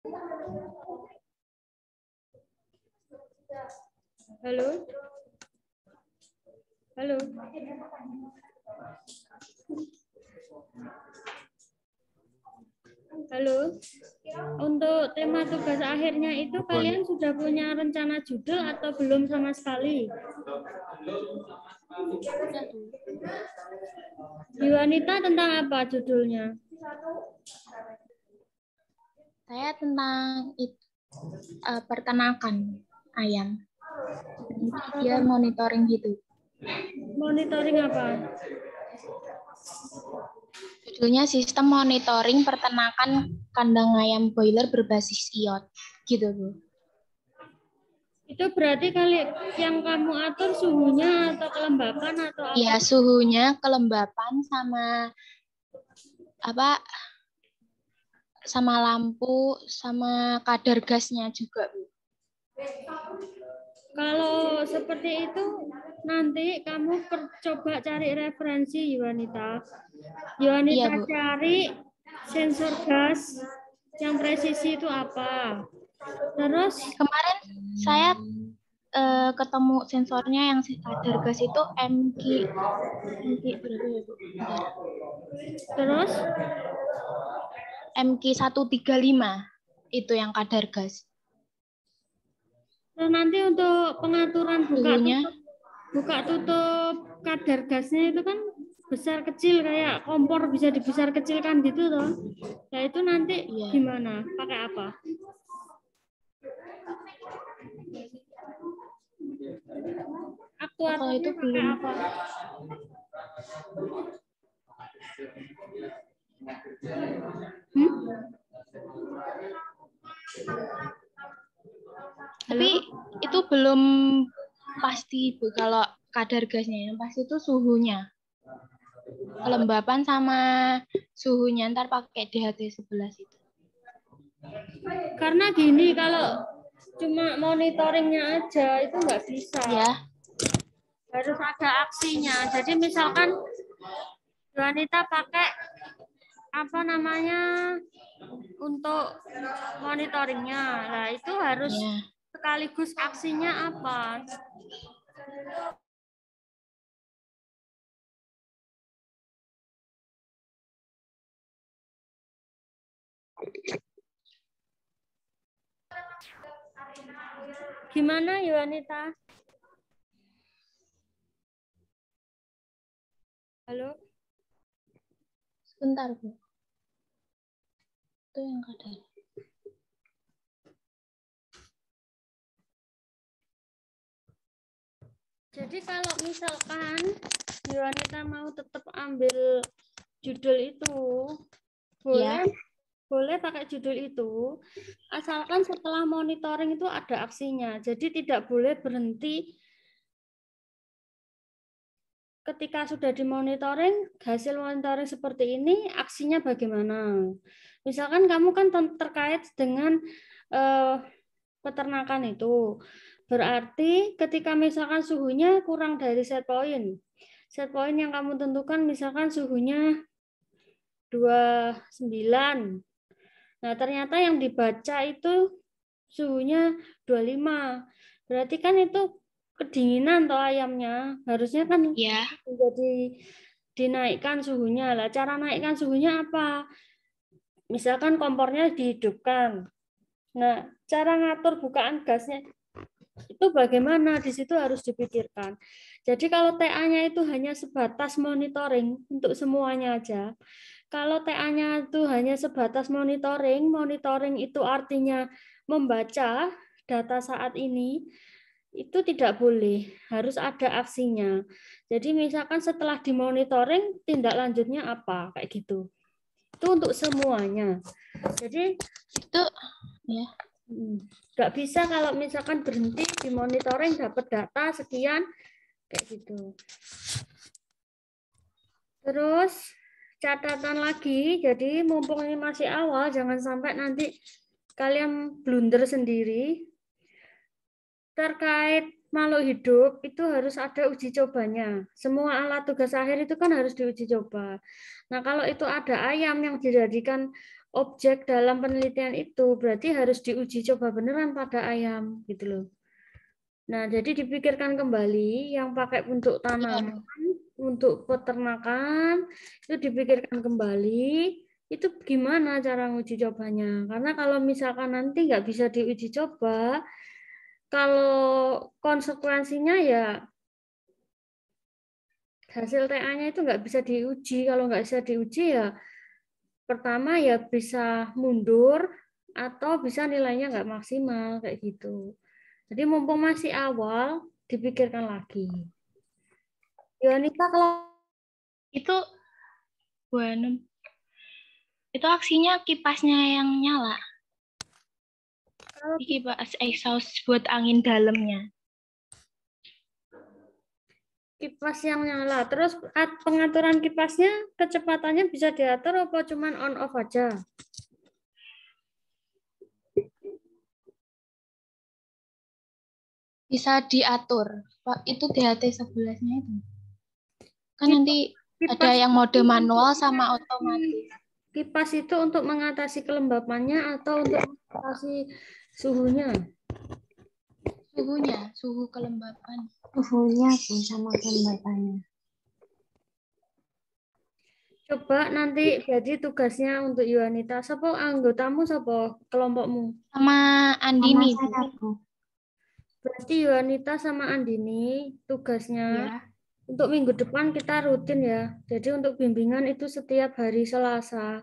Halo? Halo? Halo? Untuk tema tugas akhirnya itu kalian sudah punya rencana judul atau belum sama sekali? Di wanita tentang apa judulnya? Saya tentang peternakan ayam. Dia monitoring gitu. Monitoring apa? Judulnya sistem monitoring peternakan kandang ayam broiler berbasis IoT. Gitu, Bu. Itu berarti yang kamu atur suhunya atau kelembapan atau apa? Iya, suhunya, kelembapan sama sama lampu, sama kadar gasnya juga, Bu. Kalau seperti itu, nanti kamu coba cari referensi, Yuanita. Yuanita Iya, Bu. cari sensor gas yang presisi itu apa. Terus Kemarin saya ketemu sensornya yang kadar gas itu MQ berapa ya, Bu? Bentar. terus MQ135 itu yang kadar gas. terus nanti untuk pengaturan Suhunya buka tutup kadar gasnya itu kan besar kecil kayak kompor bisa dibesar kecilkan gitu toh. Nah itu nanti iya. gimana? Pakai apa? Kalau itu Aktuatornya pakai belum. apa? Tapi itu belum pasti, Bu, kalau kadar gasnya. Yang pasti itu suhunya. Kelembapan sama suhunya ntar pakai DHT11 itu. Karena gini, kalau cuma monitoringnya aja itu nggak bisa. Ya. Harus ada aksinya. Jadi misalkan wanita pakai apa namanya untuk monitoringnya. Nah, itu harus sekaligus aksinya apa? Gimana, Yuanita? Halo? Sebentar, Bu. Itu yang kadar. Jadi kalau misalkan Yuanita mau tetap ambil judul itu, boleh pakai judul itu, asalkan setelah monitoring itu ada aksinya. Jadi tidak boleh berhenti ketika sudah dimonitoring, hasil monitoring seperti ini, aksinya bagaimana? Misalkan kamu kan terkait dengan peternakan itu. Berarti ketika misalkan suhunya kurang dari set point yang kamu tentukan misalkan suhunya 29. Nah, ternyata yang dibaca itu suhunya 25. Berarti kan itu kedinginan toh ayamnya. Harusnya kan jadi dinaikkan suhunya. Lah, cara naikkan suhunya apa? Misalkan kompornya dihidupkan. Nah, cara ngatur bukaan gasnya itu bagaimana? Di situ harus dipikirkan. Jadi kalau TA-nya itu hanya sebatas monitoring untuk semuanya aja. Kalau TA-nya itu hanya sebatas monitoring, monitoring itu artinya membaca data saat ini, itu tidak boleh, harus ada aksinya. Jadi misalkan setelah dimonitoring, tindak lanjutnya apa, kayak gitu. Itu untuk semuanya. Jadi itu ya nggak bisa kalau misalkan berhenti di monitoring dapat data sekian, kayak gitu. Terus catatan lagi, jadi mumpung ini masih awal, jangan sampai nanti kalian blunder sendiri. Terkait makhluk hidup, itu harus ada uji cobanya. Semua alat tugas akhir itu kan harus diuji coba. Nah, kalau itu ada ayam yang dijadikan objek dalam penelitian itu, berarti harus diuji coba beneran pada ayam gitu loh. Nah, jadi dipikirkan kembali yang pakai untuk tanaman, untuk peternakan, itu dipikirkan kembali, itu gimana cara uji cobanya. Karena kalau misalkan nanti nggak bisa diuji coba, kalau konsekuensinya ya hasil TA-nya itu nggak bisa diuji. Kalau nggak bisa diuji ya pertama ya bisa mundur atau bisa nilainya nggak maksimal kayak gitu. Jadi mumpung masih awal, dipikirkan lagi. Yonika kalau Itu itu aksinya kipasnya yang nyala. Kipas exhaust buat angin dalamnya. Kipas yang nyala, terus pengaturan kipasnya kecepatannya bisa diatur apa cuman on off aja? Bisa diatur. Pak, itu DHT 11-nya itu. Kan nanti ada yang mode manual sama otomatis. Kipas itu untuk mengatasi kelembapannya atau untuk mengatasi suhunya? Suhu kelembapan. Suhunya sama kelembapannya. Coba nanti jadi tugasnya untuk Yuanita. Siapa anggotamu, siapa kelompokmu? Sama Andini. Berarti Yuanita sama Andini tugasnya Ya. untuk minggu depan kita rutin ya. Jadi untuk bimbingan itu setiap hari Selasa.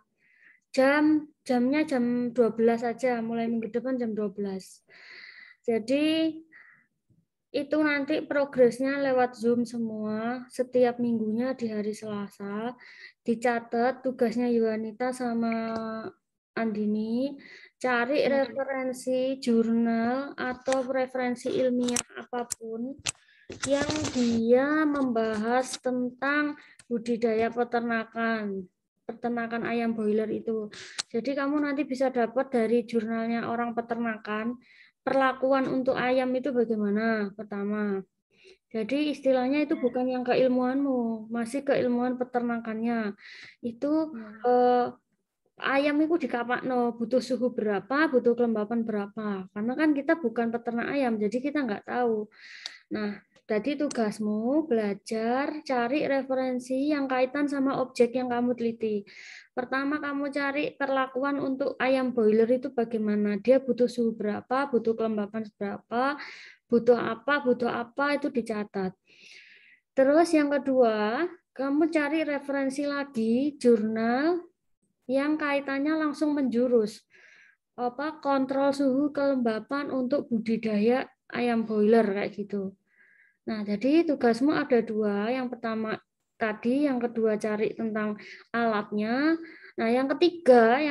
Jamnya jam 12 aja, mulai minggu depan jam 12. Jadi itu nanti progresnya lewat Zoom semua setiap minggunya di hari Selasa. Dicatat tugasnya Yuanita sama Andini, cari referensi jurnal atau referensi ilmiah apapun yang dia membahas tentang budidaya peternakan ayam broiler itu. Jadi kamu nanti bisa dapat dari jurnalnya orang peternakan, perlakuan untuk ayam itu bagaimana pertama. Jadi istilahnya itu bukan yang keilmuanmu, masih keilmuan peternakannya. Itu ayam itu dikapakno butuh suhu berapa, butuh kelembapan berapa. Karena kan kita bukan peternak ayam, jadi kita nggak tahu. Nah, jadi tugasmu belajar cari referensi yang kaitan sama objek yang kamu teliti. Pertama kamu cari perlakuan untuk ayam broiler itu bagaimana. Dia butuh suhu berapa, butuh kelembapan berapa, butuh apa itu dicatat. Terus yang kedua, kamu cari referensi lagi jurnal yang kaitannya langsung menjurus. Kontrol suhu kelembapan untuk budidaya ayam broiler kayak gitu. Nah, jadi tugasmu ada dua. Yang pertama tadi, yang kedua cari tentang alatnya. Nah, yang ketiga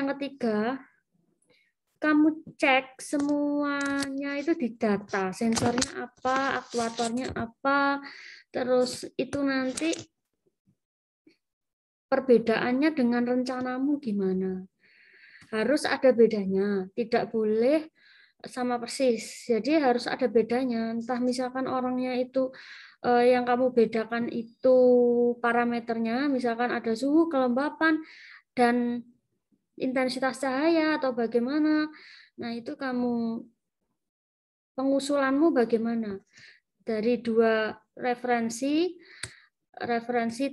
kamu cek semuanya itu di data. Sensornya apa, aktuatornya apa, terus itu nanti perbedaannya dengan rencanamu gimana. Harus ada bedanya, tidak boleh sama persis. Jadi harus ada bedanya. Entah misalkan orangnya itu yang kamu bedakan itu parameternya, misalkan ada suhu, kelembapan, dan intensitas cahaya atau bagaimana. Nah, itu kamu pengusulanmu bagaimana? Dari dua referensi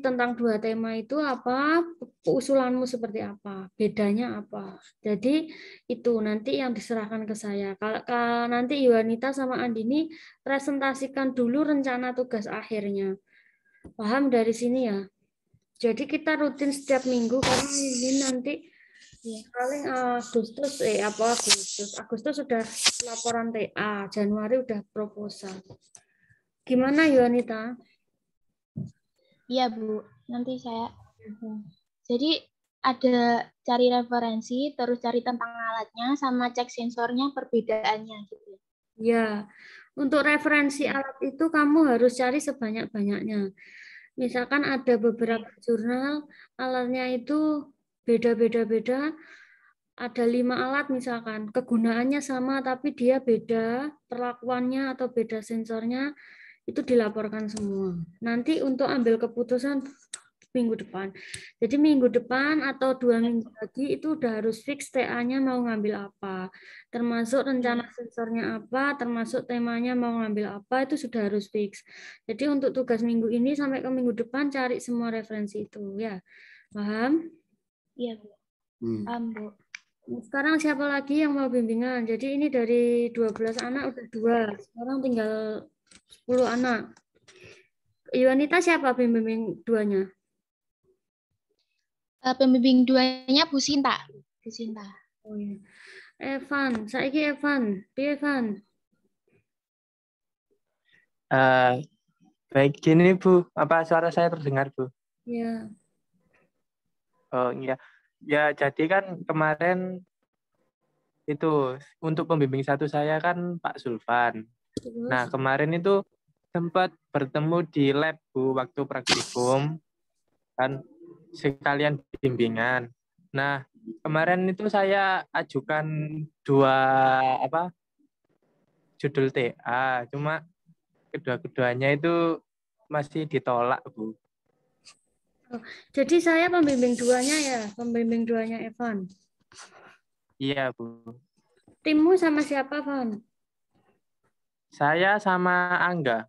tentang dua tema itu apa, usulanmu seperti apa, bedanya apa. Jadi itu nanti yang diserahkan ke saya. Kalau nanti Yuanita sama Andini presentasikan dulu rencana tugas akhirnya. Paham dari sini ya? Jadi kita rutin setiap minggu karena ini nanti paling Agustus sudah laporan TA, Januari udah proposal. Gimana Yuanita? Iya, Bu. Nanti saya. Jadi ada cari referensi, terus cari tentang alatnya, sama cek sensornya perbedaannya gitu. Ya, untuk referensi alat itu kamu harus cari sebanyak-banyaknya. Misalkan ada beberapa jurnal, alatnya itu beda-beda, ada 5 alat misalkan, kegunaannya sama tapi dia beda perlakuannya atau beda sensornya, itu dilaporkan semua. Nanti untuk ambil keputusan minggu depan. Jadi minggu depan atau 2 minggu lagi itu udah harus fix TA-nya mau ngambil apa. Termasuk rencana sensornya apa, termasuk temanya mau ngambil apa, itu sudah harus fix. Jadi untuk tugas minggu ini sampai ke minggu depan cari semua referensi itu ya. Paham? Iya, Bu. Paham, Bu. Sekarang siapa lagi yang mau bimbingan? Jadi ini dari 12 anak udah 2. Sekarang tinggal 10 anak. Yuanita siapa pembimbing 2-nya? Pembimbing 2-nya Bu Sinta. Bu Sinta. Oh iya. Evan, saiki Evan. Piye Evan? Baik gini Bu, apa suara saya terdengar Bu? Ya. Oh iya, ya jadi kan kemarin itu untuk pembimbing 1 saya kan Pak Sulvan. Terus? Nah kemarin itu sempat bertemu di lab Bu waktu praktikum kan sekalian bimbingan. Nah kemarin itu saya ajukan 2 judul TA, cuma kedua-keduanya itu masih ditolak Bu. Jadi saya pembimbing 2-nya ya, pembimbing 2-nya Evan. Iya Bu. Timmu sama siapa, Van? Saya sama Angga.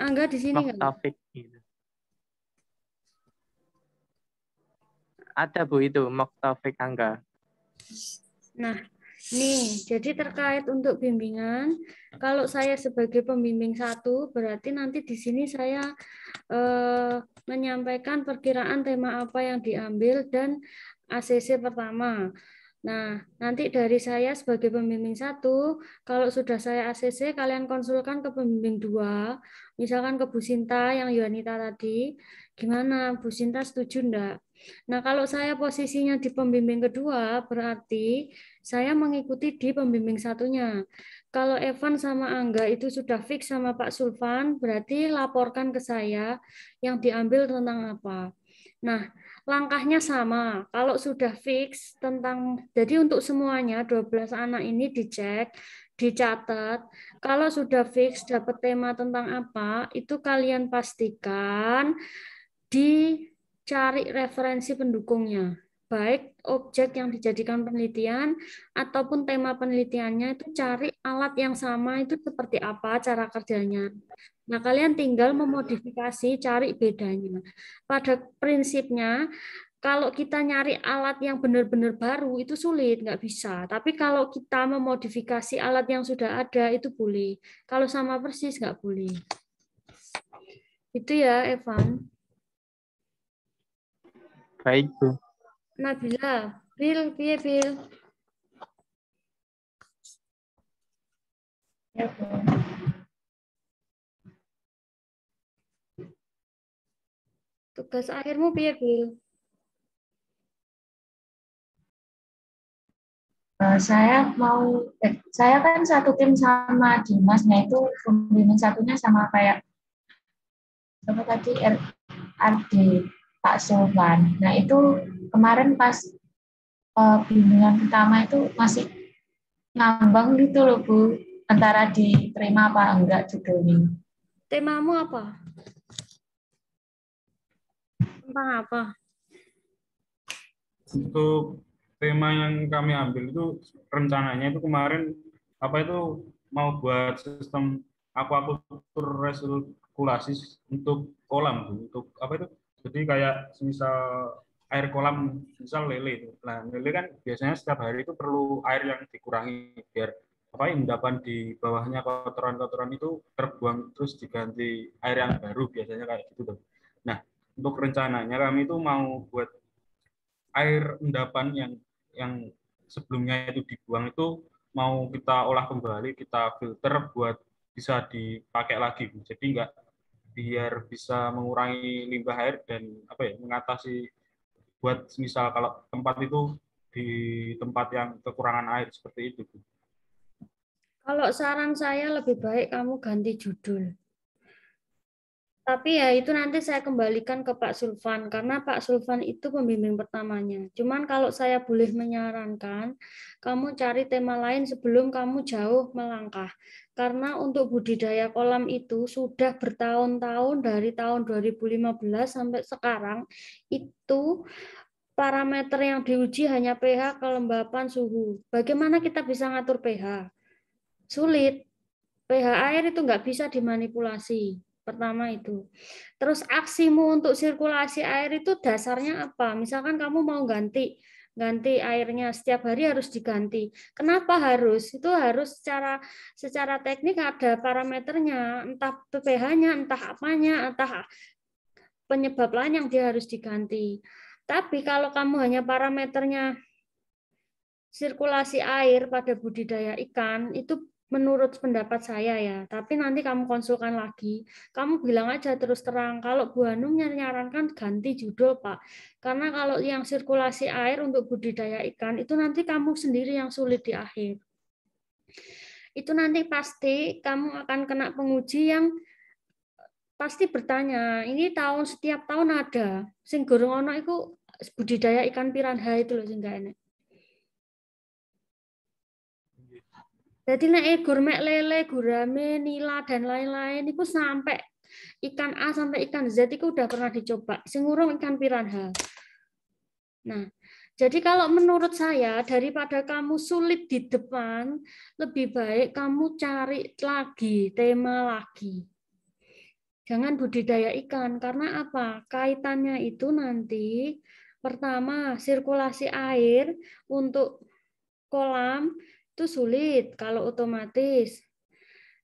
Angga di sini nggak? Taufik gitu. Ada Bu itu, Taufik Angga. Nah, nih, jadi terkait untuk bimbingan, kalau saya sebagai pembimbing 1, berarti nanti di sini saya menyampaikan perkiraan tema apa yang diambil dan ACC pertama. Nah, nanti dari saya sebagai pembimbing 1, kalau sudah saya ACC, kalian konsulkan ke pembimbing 2, misalkan ke Bu Sinta yang Yuanita tadi, gimana? Bu Sinta setuju enggak? Nah, kalau saya posisinya di pembimbing kedua, berarti saya mengikuti di pembimbing 1-nya. Kalau Evan sama Angga itu sudah fix sama Pak Sulvan, berarti laporkan ke saya yang diambil tentang apa. Nah, langkahnya sama. Kalau sudah fix tentang, jadi untuk semuanya 12 anak ini dicek, dicatat. Kalau sudah fix dapat tema tentang apa, itu kalian pastikan dicari referensi pendukungnya. Baik objek yang dijadikan penelitian ataupun tema penelitiannya itu cari alat yang sama itu seperti apa cara kerjanya. Nah, kalian tinggal memodifikasi, cari bedanya. Pada prinsipnya, kalau kita nyari alat yang benar-benar baru itu sulit, nggak bisa. Tapi kalau kita memodifikasi alat yang sudah ada itu boleh. Kalau sama persis nggak boleh. Itu ya, Evan. Baik Bu. Nabila, Bil, piye Bil? Ya, Bu. Tugas akhirmu piye Bil? Saya kan satu tim sama Dimas, nah itu pembimbing 1-nya sama kayak apa tadi RD Pak Sulvan. Nah itu kemarin pas bimbingan pertama itu masih ngambang gitu loh Bu, antara diterima apa enggak judulnya. Temamu apa? Tentang apa? Untuk tema yang kami ambil itu rencananya itu kemarin mau buat sistem aquaculture resirkulasi untuk kolam, untuk jadi kayak misal air kolam, misal lele itu. Nah, lele kan biasanya setiap hari itu perlu air yang dikurangi biar endapan di bawahnya kotoran-kotoran itu terbuang terus diganti air yang baru, biasanya kayak gitu. Nah, untuk rencananya kami itu mau buat air endapan yang sebelumnya itu dibuang itu mau kita olah kembali, kita filter buat bisa dipakai lagi. Jadi biar bisa mengurangi limbah air dan mengatasi buat misal kalau tempat itu di tempat yang kekurangan air seperti itu. Kalau saran saya lebih baik kamu ganti judul. Tapi ya itu nanti saya kembalikan ke Pak Sulvan karena Pak Sulvan itu pembimbing pertamanya. Cuman kalau saya boleh menyarankan, kamu cari tema lain sebelum kamu jauh melangkah. Karena untuk budidaya kolam itu sudah bertahun-tahun dari tahun 2015 sampai sekarang itu parameter yang diuji hanya pH, kelembapan, suhu. Bagaimana kita bisa ngatur pH? Sulit. pH air itu nggak bisa dimanipulasi. Pertama itu. Terus aksimu untuk sirkulasi air itu dasarnya apa? Misalkan kamu mau ganti airnya setiap hari harus diganti. Kenapa harus? Itu harus secara teknik ada parameternya, entah pH-nya, entah apanya, entah penyebab lain yang dia harus diganti. Tapi kalau kamu hanya parameternya sirkulasi air pada budidaya ikan itu menurut pendapat saya ya, tapi nanti kamu konsulkan lagi, kamu bilang aja terus terang, kalau Bu Hanum menyarankan ganti judul Pak, karena kalau yang sirkulasi air untuk budidaya ikan, itu nanti kamu sendiri yang sulit di akhir. Itu nanti pasti kamu akan kena penguji yang pasti bertanya, ini setiap tahun ada, sing gorong ono itu budidaya ikan piranha itu loh, sing gak enak. Jadi nek gourmet lele, gurame, nila dan lain-lain itu sampai ikan A sampai ikan Z itu udah pernah dicoba. Singurung ikan piranha. Nah, jadi kalau menurut saya daripada kamu sulit di depan, lebih baik kamu cari lagi tema lagi. Jangan budidaya ikan karena apa? Kaitannya itu nanti pertama sirkulasi air untuk kolam itu sulit kalau otomatis.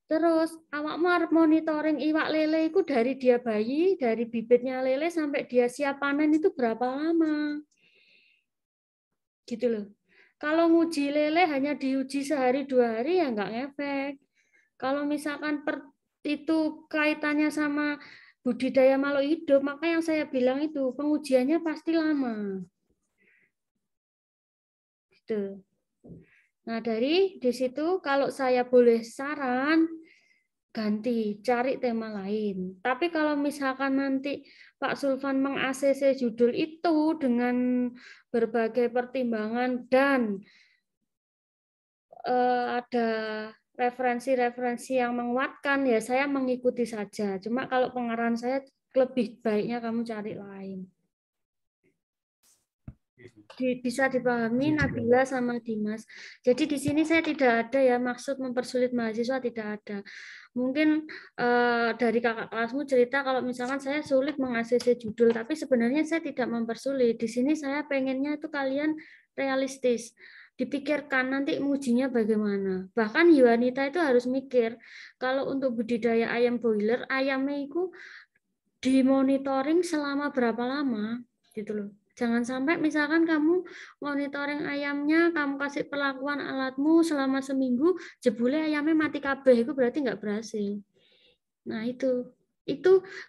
Terus awakmu harus monitoring iwak lele itu dari dia bayi, dari bibitnya lele sampai dia siap panen itu berapa lama. Gitu loh. Kalau nguji lele hanya diuji sehari 2 hari ya nggak ngefek. Kalau misalkan itu kaitannya sama budidaya makhluk hidup, maka yang saya bilang itu pengujiannya pasti lama. Gitu. Nah, dari di situ kalau saya boleh saran, ganti, cari tema lain. Tapi kalau misalkan nanti Pak Sulvan meng-ACC judul itu dengan berbagai pertimbangan dan ada referensi-referensi yang menguatkan, ya saya mengikuti saja. Cuma kalau pengarahan saya lebih baiknya kamu cari lain. Bisa dipahami Nabila sama Dimas. Jadi di sini saya tidak ada ya maksud mempersulit mahasiswa, tidak ada. Mungkin dari kakak kelasmu cerita kalau misalkan saya sulit meng-ACC judul, tapi sebenarnya saya tidak mempersulit. Di sini saya pengennya itu kalian realistis. Dipikirkan nanti ujinya bagaimana. Bahkan Yuanita itu harus mikir kalau untuk budidaya ayam boiler, ayamnya itu dimonitoring selama berapa lama gitu loh. Jangan sampai misalkan kamu monitoring ayamnya, kamu kasih perlakuan alatmu selama seminggu, jebule ayamnya mati kabeh, itu berarti nggak berhasil. Nah itu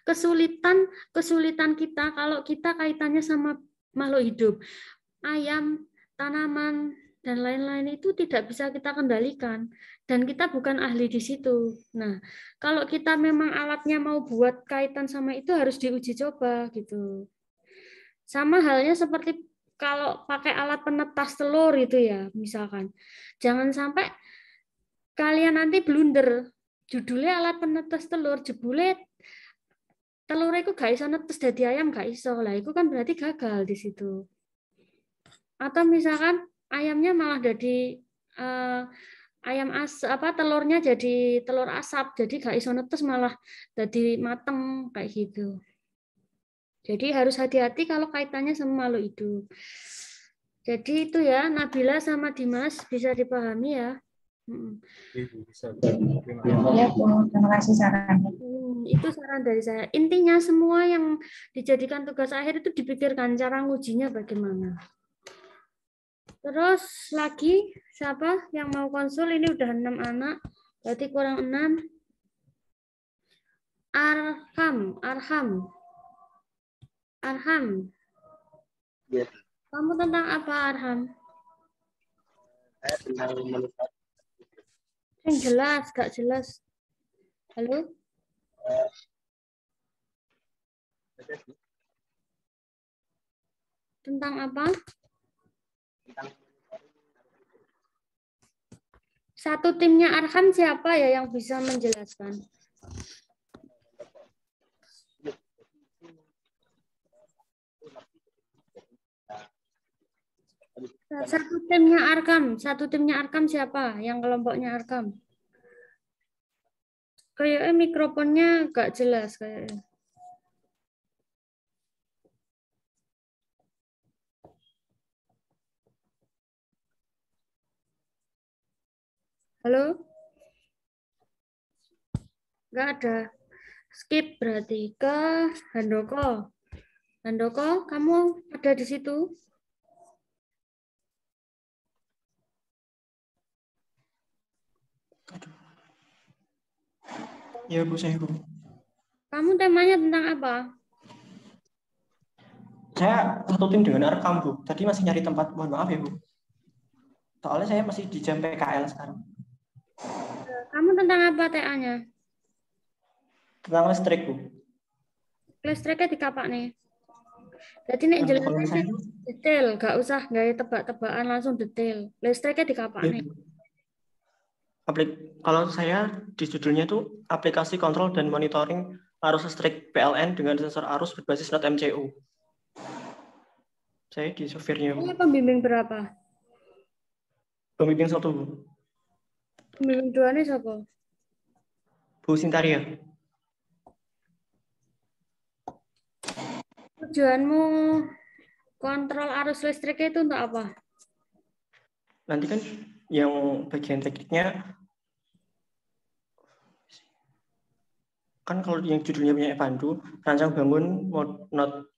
kesulitan kita kalau kita kaitannya sama makhluk hidup. Ayam, tanaman, dan lain-lain itu tidak bisa kita kendalikan. Dan kita bukan ahli di situ. Nah, kalau kita memang alatnya mau buat kaitan sama itu harus diuji coba gitu. Sama halnya seperti kalau pakai alat penetas telur itu ya, misalkan. Jangan sampai kalian nanti blunder. Judulnya alat penetas telur, jebule telur itu gak iso netes dadi ayam gak iso. Lah itu kan berarti gagal di situ. Atau misalkan ayamnya malah jadi ayam telurnya jadi telur asap, jadi gak iso netes malah jadi mateng kayak gitu. Jadi harus hati-hati kalau kaitannya sama makhluk hidup. Jadi itu ya, Nabila sama Dimas bisa dipahami ya. Bisa. Ya, terima kasih sarannya. Itu saran dari saya. Intinya semua yang dijadikan tugas akhir itu dipikirkan cara ngujinya bagaimana. Terus lagi siapa yang mau konsul? Ini udah 6 anak, berarti kurang 6. Arham. Ya. Kamu tentang apa, Arham? Saya tentang manfaat. Yang jelas, gak jelas. Halo? Tentang apa? Satu timnya Arham siapa ya yang bisa menjelaskan? Satu timnya Arkam siapa? Yang kelompoknya Arkam? Kayaknya mikrofonnya gak jelas kayaknya. Halo? Gak ada. Skip berarti ke Handoko. Handoko, kamu ada di situ? Ya Bu, saya Bu. Kamu temanya tentang apa? Saya satu tim dengan Arkam Bu. Tadi masih nyari tempat, mohon maaf ya Bu. Soalnya saya masih di jam PKL sekarang. Kamu tentang apa TA-nya? Tentang listrik Bu. Listriknya di kapak nih. Jadi nek jelasnya detail, gak usah gaya tebak-tebakan, langsung detail. Listriknya di kapak nih. Kalau saya di judulnya itu aplikasi kontrol dan monitoring arus listrik PLN dengan sensor arus berbasis not MCU. Saya di software-nya. Ini pembimbing berapa? Pembimbing 1 Bu. Pembimbing 2 nih siapa? Bu Sintaria. Tujuanmu kontrol arus listriknya itu untuk apa? Nanti kan yang bagian tekniknya kan kalau yang judulnya punya Pandu, rancang bangun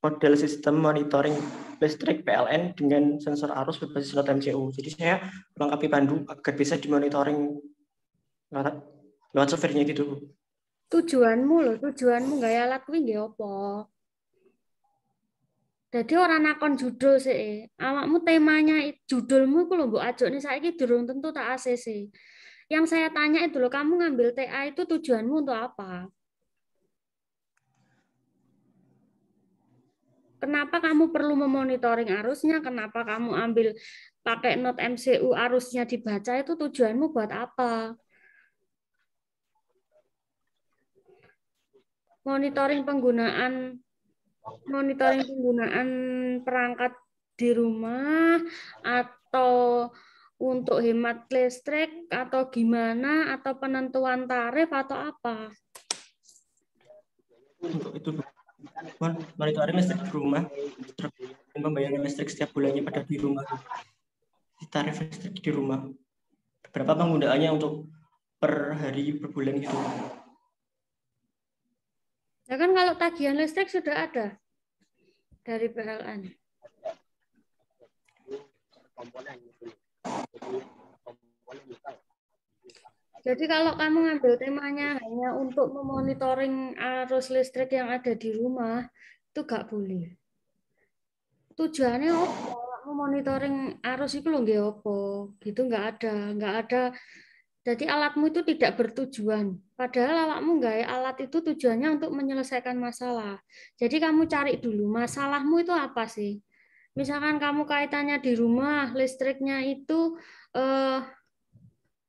model sistem monitoring listrik PLN dengan sensor arus berbasis not MCU. Jadi saya melengkapi Pandu agar bisa dimonitoring lewat software-nya gitu. Tujuanmu loh, tujuanmu gaya alat kuwi nggih apa? Jadi orang nakon judul sih, awakmu temanya judulmu iku lho mbok ajokne saiki durung tentu tak ACC. Yang saya tanya itu loh, kamu ngambil TA itu tujuanmu untuk apa? Kenapa kamu perlu memonitoring arusnya? Kenapa kamu ambil pakai not MCU arusnya dibaca itu tujuanmu buat apa? Monitoring penggunaan perangkat di rumah atau untuk hemat listrik atau gimana atau penentuan tarif atau apa? Untuk itu monitoring listrik di rumah dan pembayaran listrik setiap bulannya pada di rumah. Tarif listrik di rumah. Berapa penggunaannya untuk per hari per bulan gitu. Ya kan kalau tagihan listrik sudah ada dari PLN. Jadi kalau kamu ngambil temanya hanya untuk memonitoring arus listrik yang ada di rumah, itu nggak boleh. Tujuannya apa? Memonitoring arus itu loh nggak apa? Gitu nggak ada. Jadi alatmu itu tidak bertujuan. Padahal awakmu nggak alat itu tujuannya untuk menyelesaikan masalah. Jadi kamu cari dulu masalahmu itu apa sih? Misalkan kamu kaitannya di rumah, listriknya itu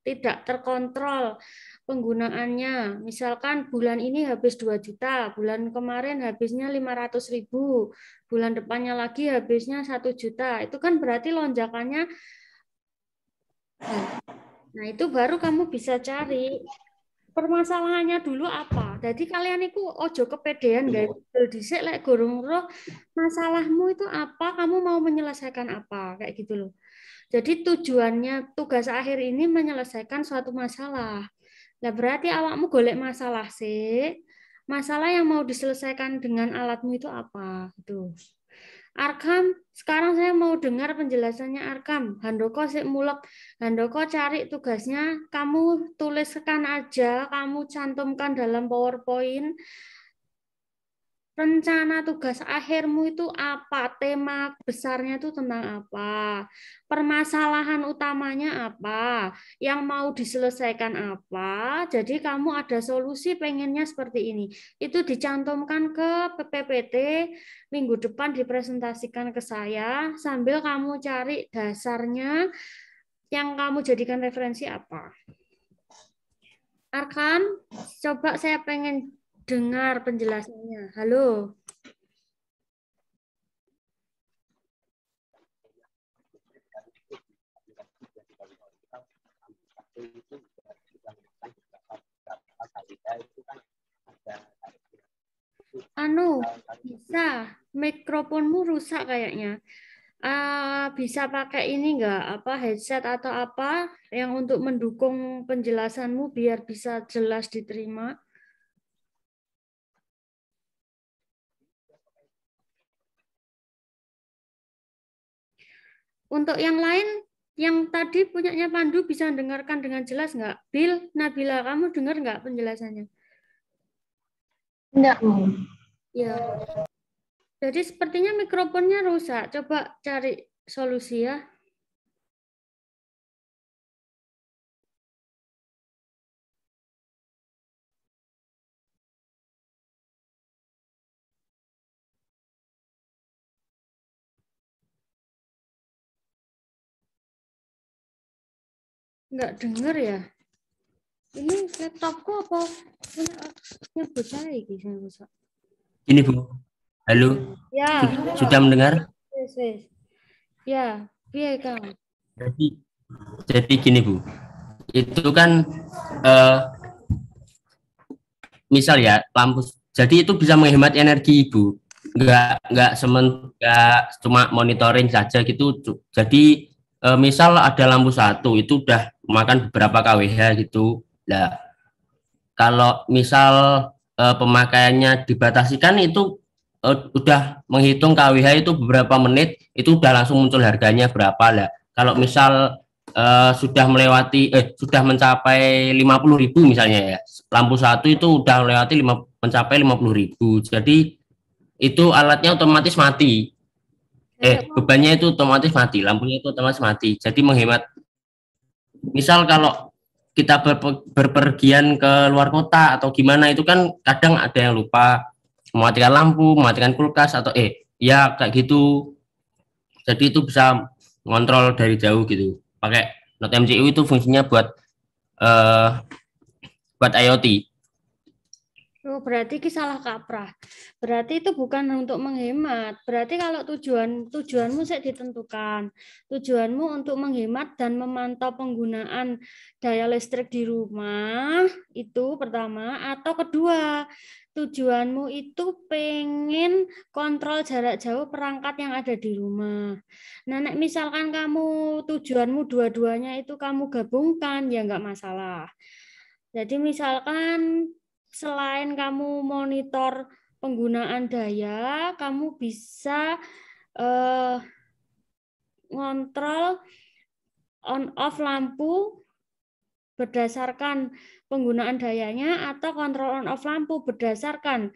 tidak terkontrol penggunaannya. Misalkan bulan ini habis 2 juta, bulan kemarin habisnya 500.000, bulan depannya lagi habisnya 1 juta. Itu kan berarti lonjakannya. Nah, itu baru kamu bisa cari permasalahannya dulu apa. Jadi kalian itu ojo kepedean guys. Dhisik lek gorong roh masalahmu itu apa, kamu mau menyelesaikan apa, kayak gitu loh. Jadi tujuannya tugas akhir ini menyelesaikan suatu masalah. Nah, berarti awakmu golek masalah sih. Masalah yang mau diselesaikan dengan alatmu itu apa? Itu. Arkam, sekarang saya mau dengar penjelasannya Arkam. Handoko sik mulek. Handoko cari tugasnya, kamu tuliskan aja, kamu cantumkan dalam PowerPoint rencana tugas akhirmu itu apa, tema besarnya itu tentang apa, permasalahan utamanya apa, yang mau diselesaikan apa, jadi kamu ada solusi pengennya seperti ini. Itu dicantumkan ke PPT, minggu depan dipresentasikan ke saya, sambil kamu cari dasarnya yang kamu jadikan referensi apa. Arkan, coba saya pengen dengar penjelasannya. Halo. Bisa. Mikrofonmu rusak kayaknya. Bisa pakai ini enggak? Headset atau apa yang untuk mendukung penjelasanmu biar bisa jelas diterima? Untuk yang lain, yang tadi punyanya Pandu bisa dengarkan dengan jelas nggak? Bill, Nabila, kamu dengar nggak penjelasannya? Enggak. Ya. Jadi sepertinya mikrofonnya rusak. Coba cari solusi ya. Nggak dengar ya? Ini laptopku apa punya bocah lagi saya rusak. Ini Bu. Halo. Ya. Sudah mendengar? Yes. Ya, iya Kang. Jadi gini Bu. Itu kan misal ya lampu. Jadi itu bisa menghemat energi Ibu. Enggak cuma monitoring saja gitu. Jadi misal ada lampu satu itu udah makan beberapa kWh gitu. Nah, kalau misal pemakaiannya dibatasikan itu udah menghitung kWh itu beberapa menit itu udah langsung muncul harganya berapa lah. Kalau misal sudah mencapai 50.000 misalnya ya, lampu satu itu udah mencapai 50.000. Jadi itu alatnya otomatis mati. Bebannya itu otomatis mati, lampunya itu otomatis mati. Jadi menghemat. Misal kalau kita berpergian ke luar kota atau gimana itu kan kadang ada yang lupa mematikan lampu, mematikan kulkas atau ya kayak gitu. Jadi itu bisa ngontrol dari jauh gitu. Pakai Note MCU itu fungsinya buat IoT. Oh, berarti salah kaprah. Berarti itu bukan untuk menghemat. Berarti kalau tujuanmu saya ditentukan. Tujuanmu untuk menghemat dan memantau penggunaan daya listrik di rumah itu pertama, atau kedua, tujuanmu itu pengen kontrol jarak jauh perangkat yang ada di rumah. Nah, misalkan kamu tujuanmu dua-duanya itu kamu gabungkan, ya nggak masalah. Jadi misalkan selain kamu monitor penggunaan daya, kamu bisa ngontrol on-off lampu berdasarkan penggunaan dayanya atau kontrol on-off lampu berdasarkan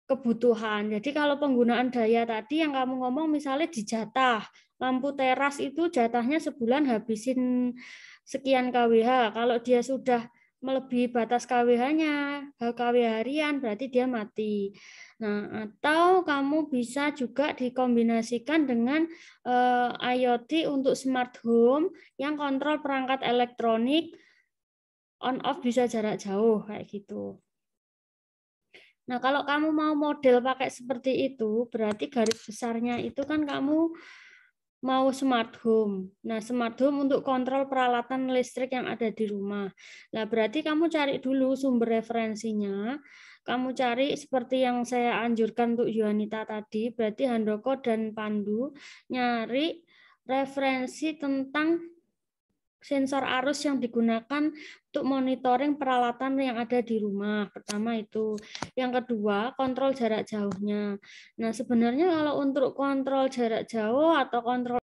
kebutuhan. Jadi kalau penggunaan daya tadi yang kamu ngomong misalnya dijatah, lampu teras itu jatahnya sebulan habisin sekian kWh. Kalau dia sudah melebihi batas kWh-nya, kWh harian, berarti dia mati. Nah, atau kamu bisa juga dikombinasikan dengan IoT untuk smart home yang kontrol perangkat elektronik on-off bisa jarak jauh, kayak gitu. Nah, kalau kamu mau model pakai seperti itu, berarti garis besarnya itu kan kamu mau smart home. Nah, smart home untuk kontrol peralatan listrik yang ada di rumah. Nah, berarti kamu cari dulu sumber referensinya. Kamu cari seperti yang saya anjurkan untuk Yuanita tadi, berarti Handoko dan Pandu nyari referensi tentang sensor arus yang digunakan untuk monitoring peralatan yang ada di rumah. Pertama itu. Yang kedua, kontrol jarak jauhnya. Nah, sebenarnya kalau untuk kontrol jarak jauh atau kontrol